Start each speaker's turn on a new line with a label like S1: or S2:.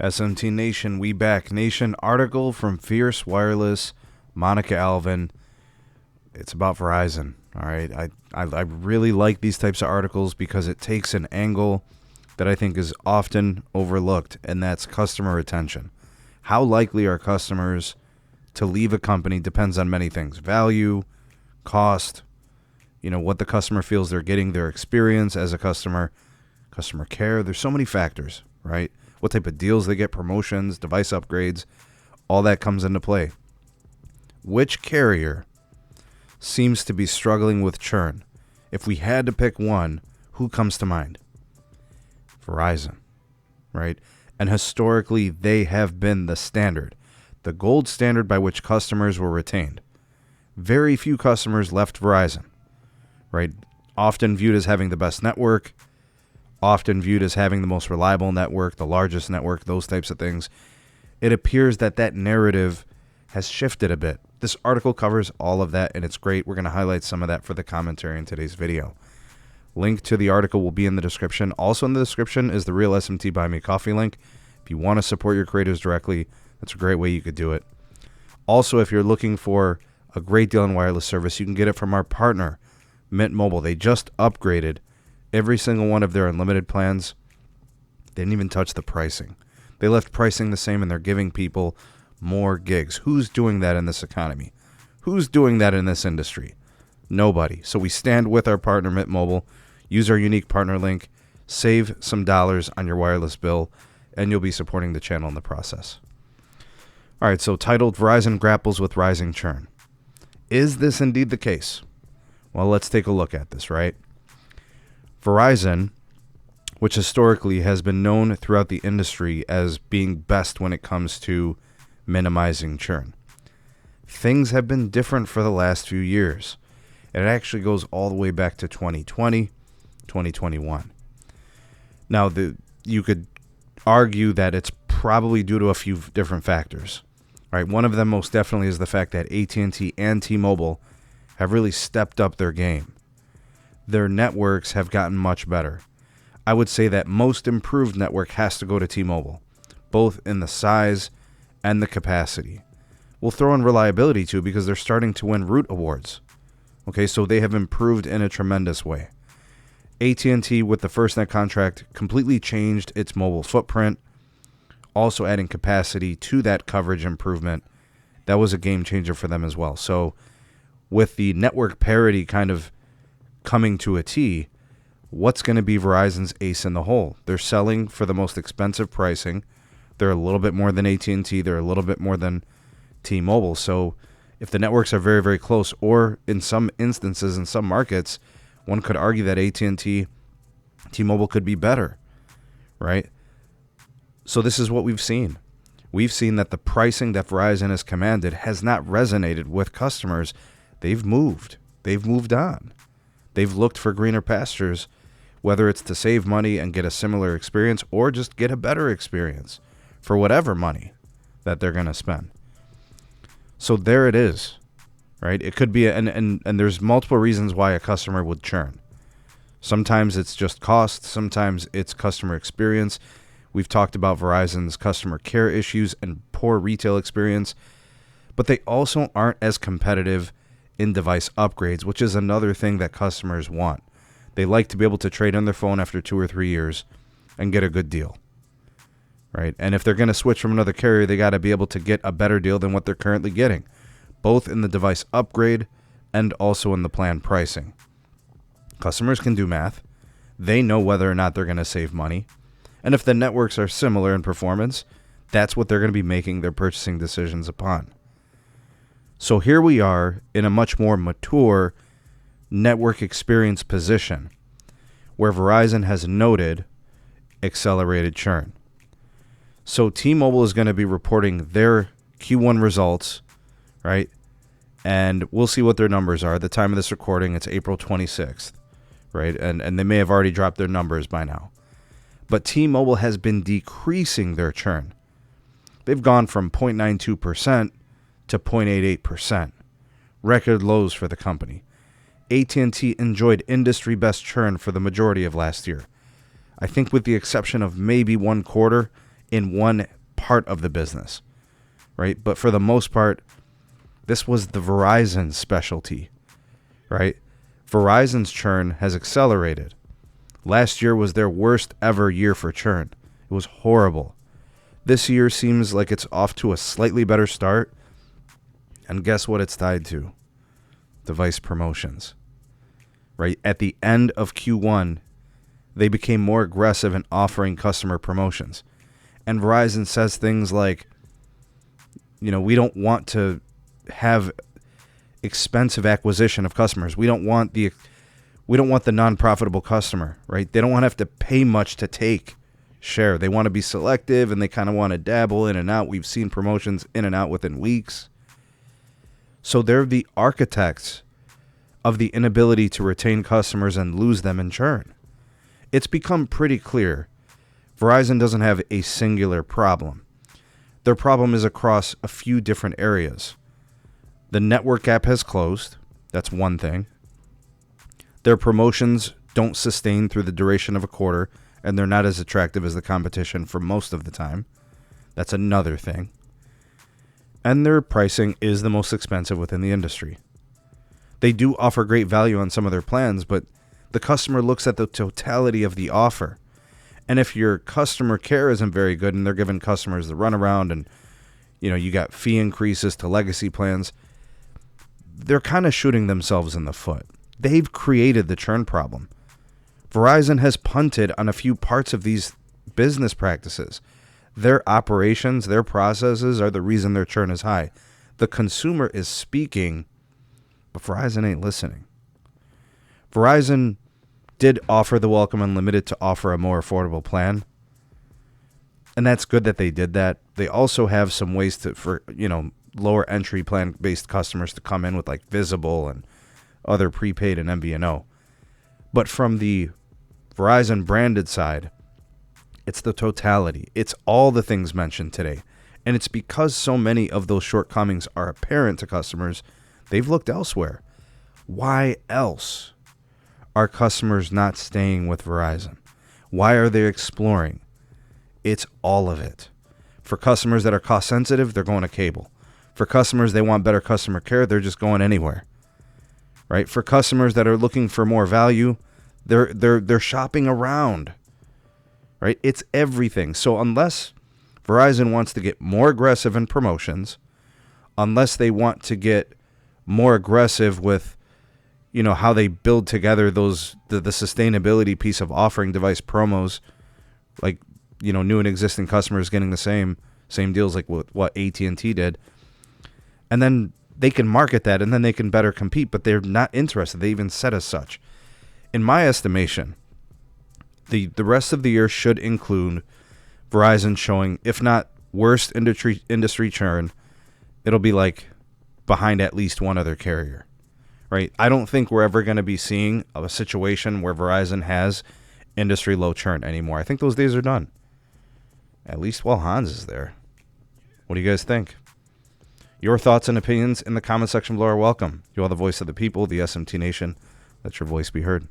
S1: SMT Nation, we back. Nation, article from Fierce Wireless, Monica Alvin. It's about Verizon. All right, I really like these types of articles because it takes an angle that I think is often overlooked, and that's customer retention. How likely are customers to leave a company depends on many things: value, cost, what the customer feels they're getting, their experience as a customer care. There's so many factors, right? What type of deals they get, promotions, device upgrades, all that comes into play. Which carrier seems to be struggling with churn? If we had to pick one, who comes to mind? Verizon, right? And historically, they have been the standard, the gold standard by which customers were retained. Very few customers left Verizon, right? Often viewed as having the best network, often viewed as having the most reliable network, the largest network, those types of things. It appears that narrative has shifted a bit. This article covers all of that, and it's great. We're going to highlight some of that for the commentary in today's video. Link to the article will be in the description. Also in the description is the real SMT Buy Me Coffee link. If you want to support your creators directly, that's a great way you could do it. Also, if you're looking for a great deal on wireless service, you can get it from our partner, Mint Mobile. They just upgraded every single one of their unlimited plans. They didn't even touch the pricing. They left pricing the same, and they're giving people more gigs. Who's doing that in this economy? Who's doing that in this industry? Nobody. So we stand with our partner, Mint Mobile. Use our unique partner link. Save some dollars on your wireless bill, and you'll be supporting the channel in the process. All right, so titled, Verizon Grapples with Rising Churn. Is this indeed the case? Well, let's take a look at this, right? Verizon, which historically has been known throughout the industry as being best when it comes to minimizing churn. Things have been different for the last few years. It actually goes all the way back to 2020, 2021. Now, you could argue that it's probably due to a few different factors. Right? One of them most definitely is the fact that AT&T and T-Mobile have really stepped up their game. Their networks have gotten much better. I would say that most improved network has to go to T-Mobile, both in the size and the capacity. We'll throw in reliability too, because they're starting to win root awards. Okay, so they have improved in a tremendous way. AT&T with the FirstNet contract completely changed its mobile footprint, also adding capacity to that coverage improvement. That was a game changer for them as well. So with the network parity kind of coming to a T, what's going to be Verizon's ace in the hole? They're selling for the most expensive pricing. They're a little bit more than AT&T. They're a little bit more than T-Mobile. So if the networks are very, very close, or in some instances, in some markets, one could argue that AT&T, T-Mobile could be better, right? So this is what we've seen. We've seen that the pricing that Verizon has commanded has not resonated with customers. They've moved. They've moved on. They've looked for greener pastures, whether it's to save money and get a similar experience or just get a better experience for whatever money that they're going to spend. So there it is, right? It could be, and there's multiple reasons why a customer would churn. Sometimes it's just cost. Sometimes it's customer experience. We've talked about Verizon's customer care issues and poor retail experience, but they also aren't as competitive in device upgrades, which is another thing that customers want. They like to be able to trade in their phone after 2 or 3 years and get a good deal, right? And if they're going to switch from another carrier, they got to be able to get a better deal than what they're currently getting, both in the device upgrade and also in the plan pricing. Customers can do math. They know whether or not they're going to save money. And if the networks are similar in performance, that's what they're going to be making their purchasing decisions upon. So here we are in a much more mature network experience position where Verizon has noted accelerated churn. So T-Mobile is going to be reporting their Q1 results, right? And we'll see what their numbers are. At the time of this recording, it's April 26th, right? And they may have already dropped their numbers by now. But T-Mobile has been decreasing their churn. They've gone from 0.92% to 0.88%. Record lows for the company. AT&T enjoyed industry best churn for the majority of last year. I think with the exception of maybe one quarter, in one part of the business, right? But for the most part, this was the Verizon specialty, right? Verizon's churn has accelerated. Last year was their worst ever year for churn. It was horrible. This year seems like it's off to a slightly better start. And guess what it's tied to? Device promotions, right? At the end of Q1, they became more aggressive in offering customer promotions. And Verizon says things like, we don't want to have expensive acquisition of customers. We don't want the non-profitable customer, right? They don't want to have to pay much to take share. They want to be selective, and they kind of want to dabble in and out. We've seen promotions in and out within weeks. So they're the architects of the inability to retain customers and lose them in churn. It's become pretty clear Verizon doesn't have a singular problem. Their problem is across a few different areas. The network gap has closed. That's one thing. Their promotions don't sustain through the duration of a quarter, and they're not as attractive as the competition for most of the time. That's another thing. And their pricing is the most expensive within the industry. They do offer great value on some of their plans, but the customer looks at the totality of the offer. And if your customer care isn't very good and they're giving customers the runaround and, you got fee increases to legacy plans, they're kind of shooting themselves in the foot. They've created the churn problem. Verizon has punted on a few parts of these business practices. Their operations, their processes are the reason their churn is high. The consumer is speaking, but Verizon ain't listening. Verizon did offer the Welcome Unlimited to offer a more affordable plan. And that's good that they did that. They also have some ways for lower entry plan based customers to come in with like Visible and other prepaid and MVNO. But from the Verizon branded side, it's the totality. It's all the things mentioned today. And it's because so many of those shortcomings are apparent to customers, they've looked elsewhere. Why else are customers not staying with Verizon? Why are they exploring? It's all of it. For customers that are cost sensitive, they're going to cable. For customers they want better customer care, they're just going anywhere. Right? For customers that are looking for more value, they're shopping around. Right? It's everything. So unless Verizon wants to get more aggressive in promotions, unless they want to get more aggressive with how they build together the sustainability piece of offering device promos, like new and existing customers getting the same deals like what AT&T did, and then they can market that and then they can better compete, but they're not interested. They even said as such. In my estimation, the rest of the year should include Verizon showing, if not worst industry churn, it'll be like behind at least one other carrier. Right? I don't think we're ever going to be seeing a situation where Verizon has industry low churn anymore. I think those days are done. At least while Hans is there. What do you guys think? Your thoughts and opinions in the comment section below are welcome. You are the voice of the people, the SMT Nation. Let your voice be heard.